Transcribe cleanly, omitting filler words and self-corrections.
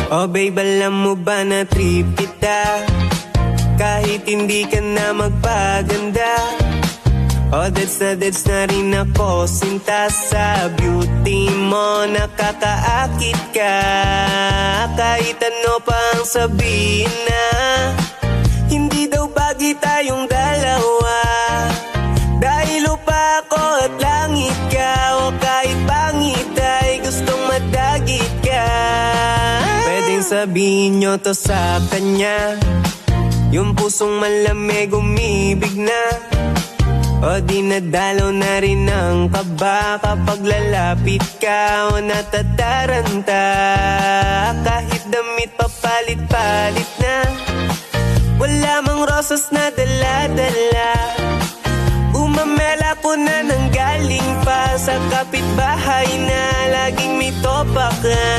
Oh babe, alam mo ba na trip kita kahit hindi ka na magpaganda. Oh that's na rin ako sinta sa beauty mo, nakakaakit ka. Kahit ano pang sabihin na hindi daw bagay tayong dalawa, dahil lupa ako at langit ka. O kahit pangit ay gustong madagit ka. Pwedeng sabihin nyo to sa kanya, yung pusong malamig umibig na. O dinadalaw na rin ang kaba kapag lalapit ka o natataranta. Kahit damit papalit-palit na, wala mang rosas na dala-dala. Umamela ko na nang galing pa sa kapitbahay na laging may topa ka.